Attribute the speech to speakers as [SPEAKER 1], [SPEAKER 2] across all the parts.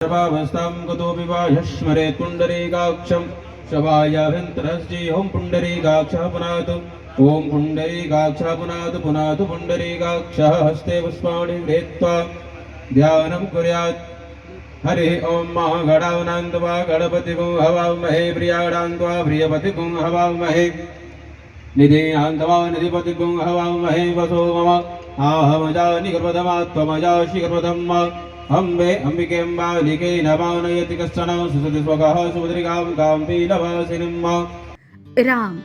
[SPEAKER 1] सर्वावस्थां गतोऽपि बाह्यस्मरेत् पुण्डरीकाक्षं शवायाभ्यन्तरश्ची ॐ पुण्डरीकाक्षः पुनातु ॐ पुण्डरीकाक्षः पुनातु पुनातु पुण्डरीकाक्षः हस्ते पुष्पाणि गृहीत्वा ध्यानं कुर्यात्। हरिः ॐ महागणानान्त्वा गणपतिगुं हवामहे प्रियाणान्त्वा प्रियपतिगुं हवामहे निधिनान्त्वा निधिपतिगुं हवामहे वसो मम आहमजानि गर्भधमात्वमजासि गर्भधम् अम्बे अम्बिके अम्बालिके नवानयति कश्चन सुसति स्वगः सुभद्रिकां कां पीलवासिनीम्।
[SPEAKER 2] राम,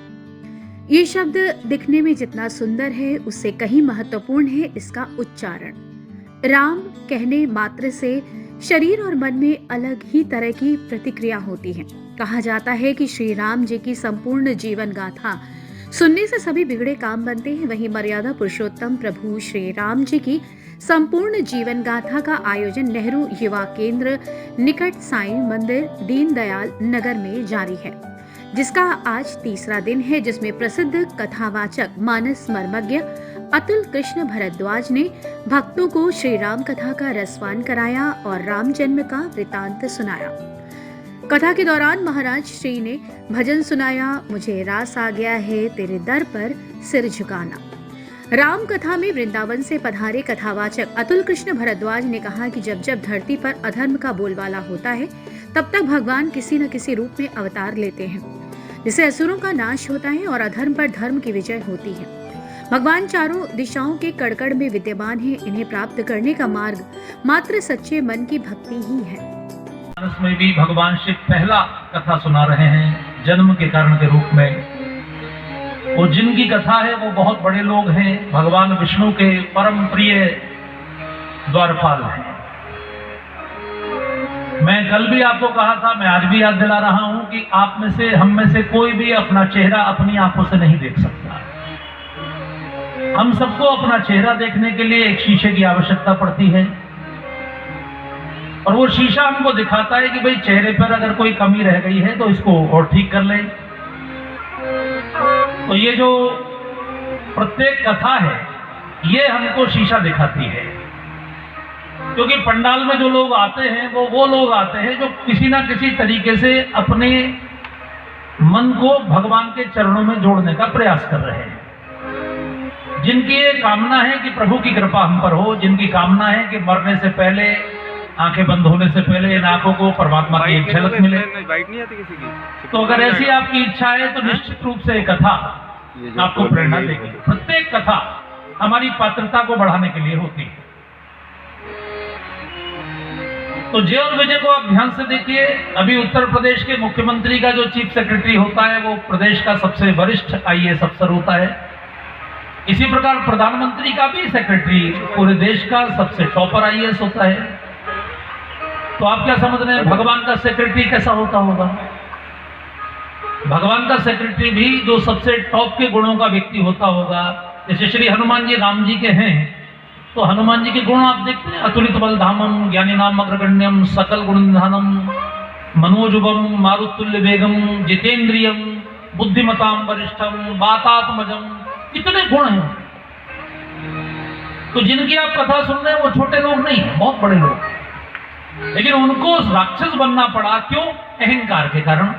[SPEAKER 2] ये शब्द दिखने में जितना सुंदर है उससे कहीं महत्वपूर्ण है इसका उच्चारण। राम कहने मात्र से शरीर और मन में अलग ही तरह की प्रतिक्रिया होती है। कहा जाता है कि श्री राम जी की संपूर्ण जीवन गाथा सुनने से सभी बिगड़े काम बनते हैं। वहीं मर्यादा पुरुषोत्तम प्रभु श्री राम जी की संपूर्ण जीवन गाथा का आयोजन नेहरू युवा केंद्र निकट साईं मंदिर दीनदयाल नगर में जारी है, जिसका आज तीसरा दिन है, जिसमें प्रसिद्ध कथावाचक मानस मर्मज्ञ अतुल कृष्ण भरद्वाज ने भक्तों को श्री राम कथा का रसपान कराया और राम जन्म का वृतांत सुनाया। कथा के दौरान महाराज श्री ने भजन सुनाया, मुझे रास आ गया है तेरे दर पर सिर झुकाना। राम कथा में वृंदावन से पधारे कथावाचक अतुल कृष्ण भरद्वाज ने कहा कि जब जब धरती पर अधर्म का बोलबाला होता है तब तक भगवान किसी न किसी रूप में अवतार लेते हैं, जिससे असुरों का नाश होता है और अधर्म पर धर्म की विजय होती है। भगवान चारों दिशाओं के कड़कड़ में विद्यमान है। इन्हें प्राप्त करने का मार्ग मात्र सच्चे मन की भक्ति ही है।
[SPEAKER 3] में भी भगवान शिव पहला कथा सुना रहे हैं जन्म के कारण के रूप में। वो जिनकी कथा है वो बहुत बड़े लोग हैं, भगवान विष्णु के परम प्रिय द्वारपाल हैं। मैं कल भी आपको कहा था, मैं आज भी याद दिला रहा हूं कि आप में से हम में से कोई भी अपना चेहरा अपनी आंखों से नहीं देख सकता। हम सबको अपना चेहरा देखने के लिए एक शीशे की आवश्यकता पड़ती है और वो शीशा हमको दिखाता है कि भाई चेहरे पर अगर कोई कमी रह गई है तो इसको और ठीक कर ले। तो ये जो प्रत्येक कथा है ये हमको शीशा दिखाती है, क्योंकि पंडाल में जो लोग आते हैं वो लोग आते हैं जो किसी ना किसी तरीके से अपने मन को भगवान के चरणों में जोड़ने का प्रयास कर रहे हैं। जिनकी ये कामना है कि प्रभु की कृपा हम पर हो, जिनकी कामना है कि मरने से पहले, आंखें बंद होने से पहले इन आंखों को परमात्मा की एक झलक मिले। तो अगर ऐसी आपकी इच्छा है तो निश्चित रूप से एक कथा आपको प्रेरणा देगी। प्रत्येक कथा हमारी पात्रता को बढ़ाने के लिए होती है। तो जय और विजय को आप ध्यान से देखिए। अभी उत्तर प्रदेश के मुख्यमंत्री का जो चीफ सेक्रेटरी होता है वो प्रदेश का सबसे वरिष्ठ IAS अफसर होता है। इसी प्रकार प्रधानमंत्री का भी सेक्रेटरी पूरे देश का सबसे टॉपर IAS होता है। तो आप क्या समझ रहे हैं भगवान का सेक्रेटरी कैसा होता होगा? भगवान का सेक्रेटरी भी जो सबसे टॉप के गुणों का व्यक्ति होता होगा। जैसे श्री हनुमान जी राम जी के हैं तो हनुमान जी के गुण आप देखते हैं, अतुलित बल धामम ज्ञानी नाम अग्रगण्यम सकल गुण निधानम मनोजुबम मारुतुल्य वेगम जितेंद्रियम बुद्धिमताम वरिष्ठम वातात्मजम, कितने गुण हैं। तो जिनकी आप कथा सुन रहे हैं वो छोटे लोग नहीं है, बहुत बड़े लोग, लेकिन उनको राक्षस बनना पड़ा। क्यों? अहंकार के कारण।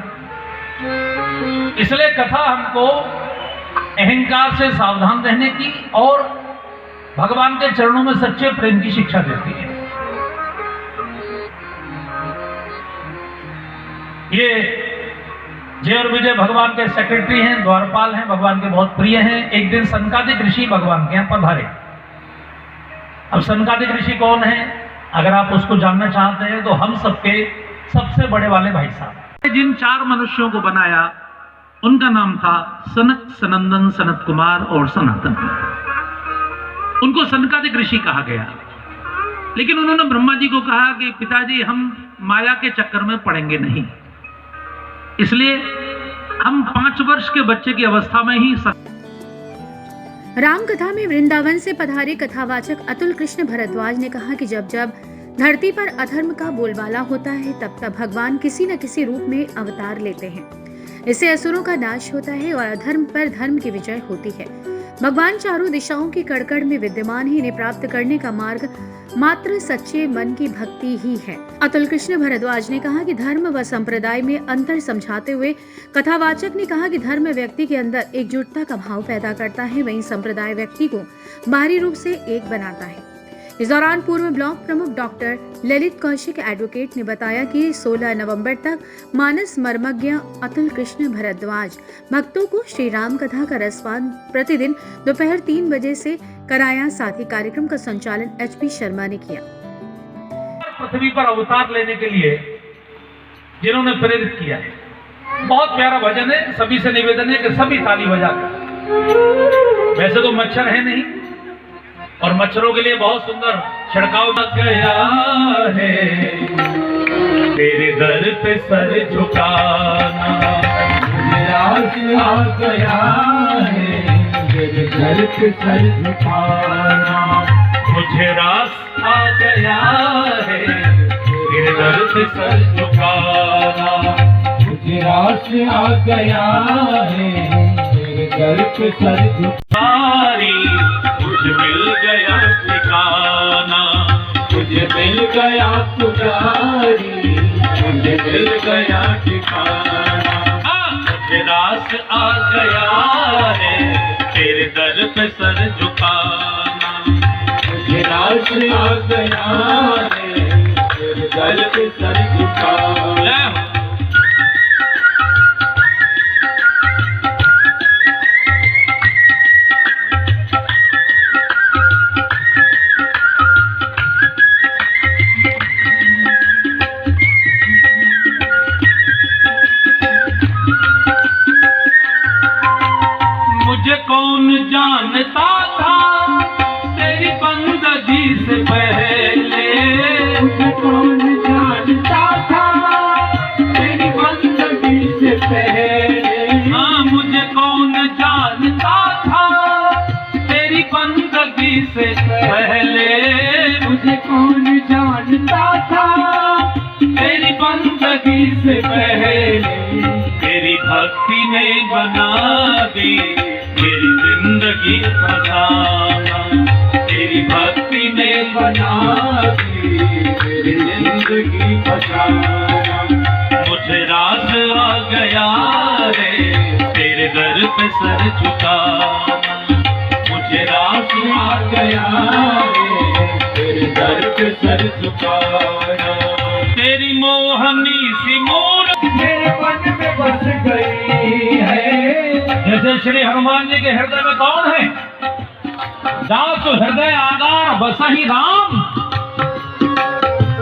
[SPEAKER 3] इसलिए कथा हमको अहंकार से सावधान रहने की और भगवान के चरणों में सच्चे प्रेम की शिक्षा देती है। ये जय और विजय भगवान के सेक्रेटरी हैं, द्वारपाल हैं, भगवान के बहुत प्रिय हैं। एक दिन सनकादिक ऋषि भगवान के यहाँ पधारे। अब सनकादिक ऋषि कौन है? अगर आप उसको जानना चाहते हैं तो हम सबके सबसे बड़े वाले भाई साहब। जिन 4 मनुष्यों को बनाया उनका नाम था सनक, सनंदन, सनत कुमार और सनातन। उनको सनकादिक ऋषि कहा गया। लेकिन उन्होंने ब्रह्मा जी को कहा कि पिताजी हम माया के चक्कर में पड़ेंगे नहीं, इसलिए हम 5 वर्ष के बच्चे की अवस्था में ही
[SPEAKER 2] राम कथा में वृंदावन से पधारे कथावाचक अतुल कृष्ण भरद्वाज ने कहा कि जब जब धरती पर अधर्म का बोलबाला होता है तब तब भगवान किसी न किसी रूप में अवतार लेते हैं। इससे असुरों का नाश होता है और अधर्म पर धर्म की विजय होती है। भगवान चारों दिशाओं की कड़कड़ में विद्यमान है। इन्हें प्राप्त करने का मार्ग मात्र सच्चे मन की भक्ति ही है। अतुल कृष्ण भारद्वाज ने कहा कि धर्म व संप्रदाय में अंतर समझाते हुए कथावाचक ने कहा कि धर्म व्यक्ति के अंदर एकजुटता का भाव पैदा करता है, वहीं संप्रदाय व्यक्ति को बाहरी रूप से एक बनाता है। इस दौरान पूर्व ब्लॉक प्रमुख डॉक्टर ललित कौशिक एडवोकेट ने बताया कि 16 नवंबर तक मानस मर्मज्ञ अतुल कृष्ण भारद्वाज भक्तों को श्री राम कथा का रसपान प्रतिदिन दोपहर 3 बजे से कराया। साथ ही कार्यक्रम का संचालन HP शर्मा ने किया।
[SPEAKER 3] पृथ्वी पर अवतार लेने के लिए जिन्होंने प्रेरित किया है, बहुत प्यारा भजन है। सभी से निवेदन है कि सभी ताली बजाकर। वैसे तो मच्छर है नहीं, और मच्छरों के लिए बहुत सुंदर छिड़काव गया है। तेरे दर पे सर झुकाना राज आ गया है, तेरे दर पे सर झुकाना मुझे रास आ गया है, तेरे दर पे सर झुकाना मुझे रास आ गया है, तेरे दर पे सर झुकारी मुझे मिल गया ठिकाना, मुझे मिल गया पुजारी, मुझे मिल गया ठिकाना। मुझे रास आ गया है, तेरे दर पे सर झुकाना मुझे रास आ गया है, तेरे दर पे सर झुकाना। मुझे कौन जानता था तेरी बंदगी से पहले, मुझे कौन जानता था तेरी बंदगी से पहले। हाँ, मुझे कौन जानता था तेरी बंदगी से पहले, मुझे कौन जानता था तेरी बंदगी से पहले। तेरी भक्ति ने बना दी मेरी जिंदगी फसाना, तेरी भक्ति ने बना दी मेरी जिंदगी फसाना। मुझे रास आ गया है, तेरे दर पे सर झुकाना मुझे रास आ गया है, तेरे दर पे सर झुकाना। तेरी मोहनी सी मूरत मेरे मन में बस गई है। जैसे श्री हनुमान जी के हृदय में कौन है? दास हृदय आगार बसहि राम।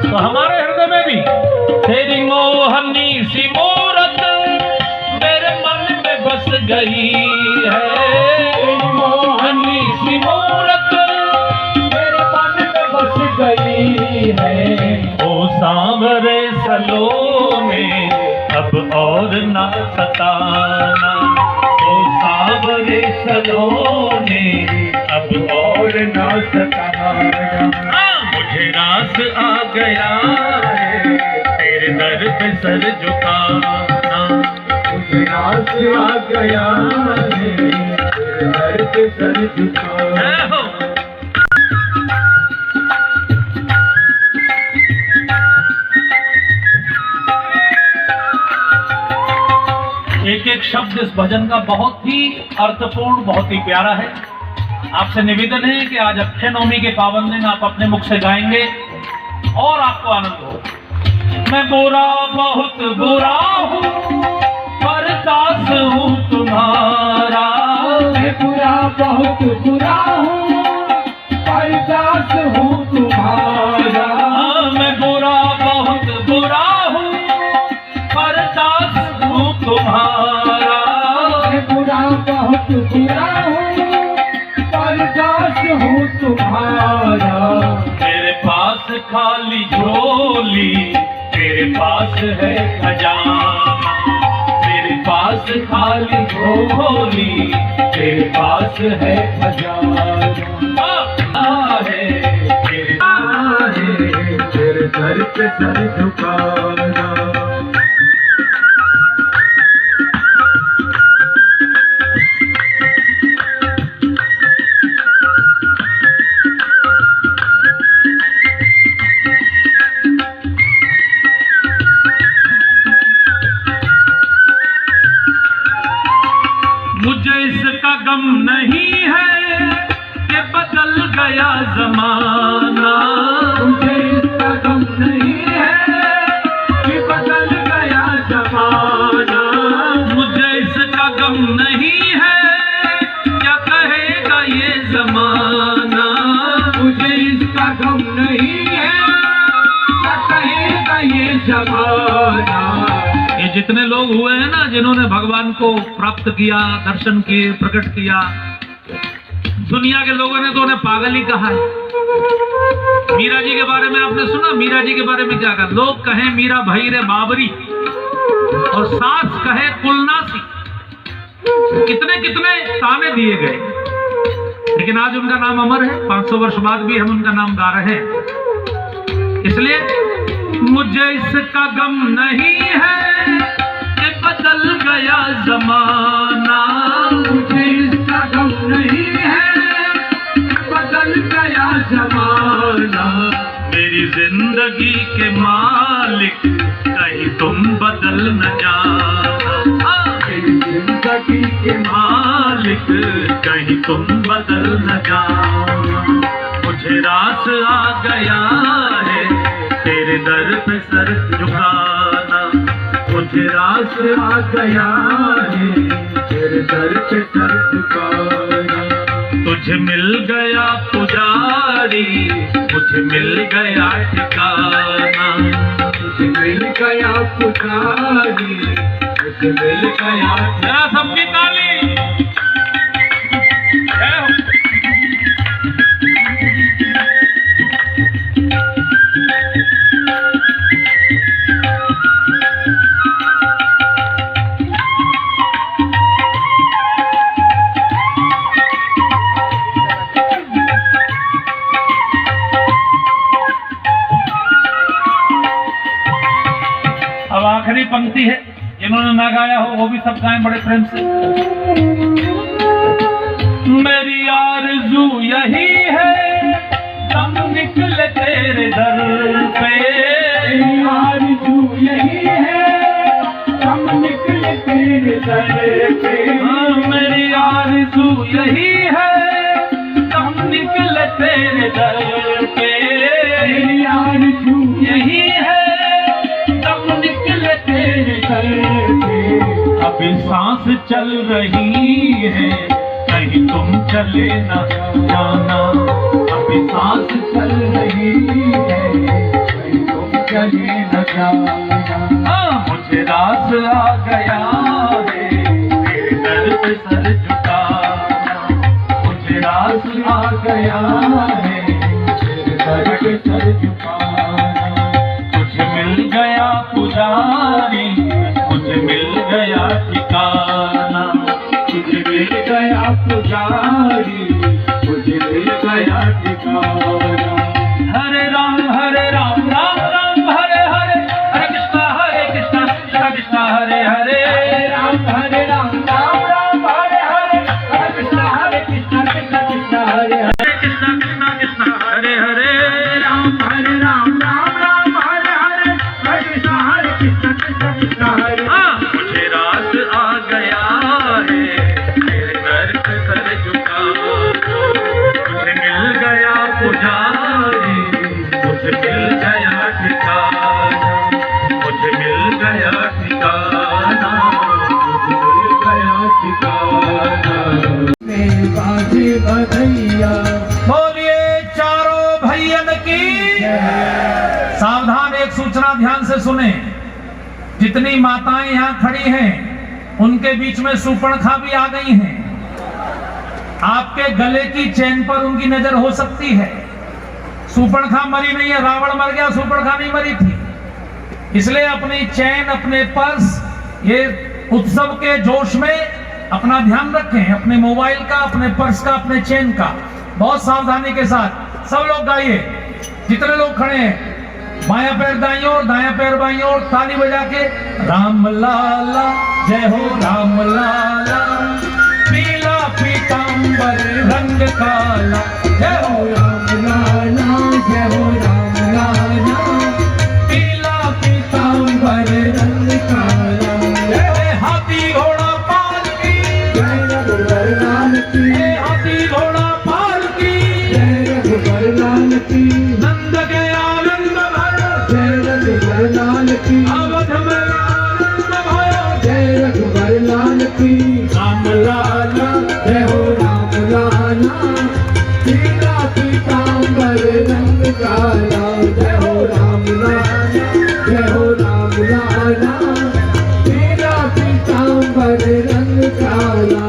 [SPEAKER 3] तो हमारे हृदय में भी तेरी मोहनी सी मूरत मेरे मन में बस गई है। तेरी मोहनी सी मूरत मेरे मन में बस गई है। ओ सांवरे सलोने अब और ना सताना, ओ सांवरे सलोने अब और ना सताना। मुझे रास आ गया है, तेरे दर पे सर झुकाना मुझे रास आ गया है, तेरे दर पे सर झुकाना। एक एक शब्द इस भजन का बहुत ही अर्थपूर्ण, बहुत ही प्यारा है। आपसे निवेदन है कि आज अक्षय नवमी के पावन दिन आप अपने मुख से गाएंगे और आपको आनंद हो। मैं बुरा बहुत बुरा हूँ पर दास हूँ तुम्हारा, मैं बुरा बहुत बुरा हूँ पर दास हूँ तुम्हारा। मैं बुरा बहुत बुरा हूँ पर दास हूँ तुम्हारा, मैं बुरा बहुत बुरा हूँ पर दास हूँ तुम्हारा। मेरे पास खाली झोली, तेरे पास है खजाना, मेरे पास खाली झोली, तेरे पास है खजाना। तेरे दर पे सर झुकाना। गम नहीं है कि बदल गया जमाना,
[SPEAKER 1] मुझे इसका गम नहीं है कि बदल गया जमाना,
[SPEAKER 3] मुझे इसका गम नहीं है क्या कहेगा ये जमाना,
[SPEAKER 1] मुझे इसका गम नहीं है क्या कहेगा ये जमाना।
[SPEAKER 3] ये जितने लोग हुए हैं ना जिन्होंने भगवान को प्राप्त किया, दर्शन किए, प्रकट किया, दुनिया के लोगों ने तो उन्हें पागल ही कहा है। मीरा जी के बारे में आपने सुना? मीरा जी के बारे में क्या कहा? लोग कहें मीरा भाई रे बाबरी और सास कहे कुलनासी, कितने कितने ताने दिए गए, लेकिन आज उनका नाम अमर है। 500 वर्ष बाद भी हम उनका नाम गा रहे हैं। इसलिए मुझे इसका गम नहीं है कि बदल गया जमाना,
[SPEAKER 1] मुझे इसका गम नहीं है बदल गया जमाना,
[SPEAKER 3] मेरी जिंदगी के मालिक कहीं तुम बदल न जाना,
[SPEAKER 1] मेरी जिंदगी के
[SPEAKER 3] मालिक कहीं तुम बदल न जाना, मुझे रास आ गया है तेरे दर पे सर झुकाना,
[SPEAKER 1] मुझे रास आ गया है तेरे दर पे सर झुकाना,
[SPEAKER 3] तुझे मिल गया पुजारी, मुझे मिल गया ठिकाना,
[SPEAKER 1] मुझे मिल गया पुजारी, मुझे मिल गया
[SPEAKER 3] जरा सबकी ताली। जय हो। अब आखिरी पंक्ति है, जिन्होंने ना गाया हो वो भी सब गाएं बड़े प्रेम से। मेरी आरज़ू यही है दम निकले तेरे दर पे,
[SPEAKER 1] मेरी आरज़ू यही है दम निकले तेरे दर पे,
[SPEAKER 3] मेरी आरज़ू यही है दम निकले तेरे दर पे,
[SPEAKER 1] मेरी आरज़ू
[SPEAKER 3] यही है
[SPEAKER 1] तेरे दर पे,
[SPEAKER 3] अभी सांस चल रही है कहीं तुम चले न जाना,
[SPEAKER 1] अभी सांस चल रही है कहीं तुम चले न जाना,
[SPEAKER 3] मुझे रास आ गया है तेरे दर पे सर झुकाना,
[SPEAKER 1] मुझे रास आ गया है तेरे दर पे सर झुकाना,
[SPEAKER 3] मुझे मिल गया पुजारी, मुझे मिल गया ठिकाना,
[SPEAKER 1] मुझे मिल गया पुजारी, मुझे मिल गया ठिकाना।
[SPEAKER 3] हरे राम राम राम हरे हरे, हरे कृष्णा कृष्णा कृष्णा हरे हरे,
[SPEAKER 1] हरे राम राम राम हरे हरे, हरे कृष्णा कृष्णा कृष्णा हरे हरे,
[SPEAKER 3] हरे कृष्णा कृष्णा कृष्णा हरे हरे,
[SPEAKER 1] हरे राम राम राम हरे हरे, हरे कृष्णा कृष्णा कृष्णा हरे।
[SPEAKER 3] मुझे रास आ गया है तेरे दर पे सर झुकाना, मुझे मिल गया पुजारी, मुझे मिल गया ठिकाना, मुझे मिल गया ठिकाना,
[SPEAKER 1] मुझे मिल गया ठिकाना। मेरे बाजे बधैया
[SPEAKER 3] बोलिए चारों भैयन की। सावधान, एक सूचना ध्यान से सुने। जितनी माताएं यहाँ खड़ी हैं उनके बीच में सूर्पणखा भी आ गई हैं। आपके गले की चेन पर उनकी नजर हो सकती है। सूर्पणखा मरी नहीं है, रावण मर गया, सूर्पणखा नहीं मरी थी। इसलिए अपनी चेन, अपने पर्स, ये उत्सव के जोश में अपना ध्यान रखें, अपने मोबाइल का, अपने पर्स का, अपने चेन का, बहुत सावधानी के साथ। सब लोग गाइए, जितने लोग खड़े हैं, बायां पैर दाईं ओर, दायां पैर बाईं ओर, ताली बजा के राम लाला जय हो राम लाला, पीला पीतांबर रंग काला, जय हो
[SPEAKER 1] राम लाला, जय हो राम लाला,
[SPEAKER 3] पीला पीतांबर
[SPEAKER 1] रंग काला,
[SPEAKER 3] जय हाथी घोड़ा पालकी,
[SPEAKER 1] जय रघुवर राम रघुवर लाल की, अवध में आनंद भयो जय रघुवर लाल की। राम लाला जय हो राम लाला, सीता पीताम्बर रंग काला। जय हो राम लाला जय हो राम लाला, सीता पीताम्बर रंग काला।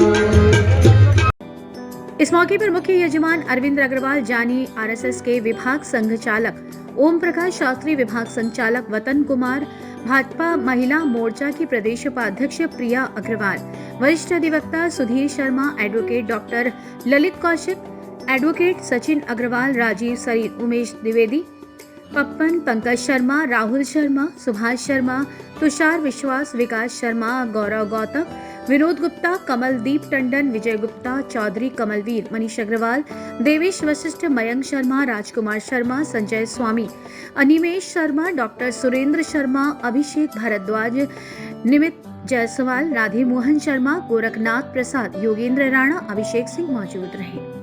[SPEAKER 2] इस मौके पर मुख्य यजमान अरविंद अग्रवाल, जानी आरएसएस के विभाग संघ चालक ओम प्रकाश शास्त्री, विभाग संचालक वतन कुमार, भाजपा महिला मोर्चा की प्रदेश उपाध्यक्ष प्रिया अग्रवाल, वरिष्ठ अधिवक्ता Sudhir Sharma, advocate doctor Lalit Kaushik, advocate Sachin Agarwal, Rajeev Sareen, Umesh Dwivedi, Pappan, Pankaj Sharma, Rahul Sharma, Subhash Sharma, Tushar Vishwas, Vikas Sharma, Gaurav Gautam, Vinod Gupta, Kamaldeep Tandon, Vijay Gupta, Chaudhary Kamalveer, Manish Agarwal, Devesh Vashishth, Mayank Sharma, Rajkumar Sharma, Sanjay Swami, Animesh Sharma, doctor Surendra Sharma, Abhishek Bhardwaj, Nimit Jaiswal, Radhe Mohan Sharma, Gorakhnath Prasad, Yogendra Rana, Abhishek Singh मौजूद रहे।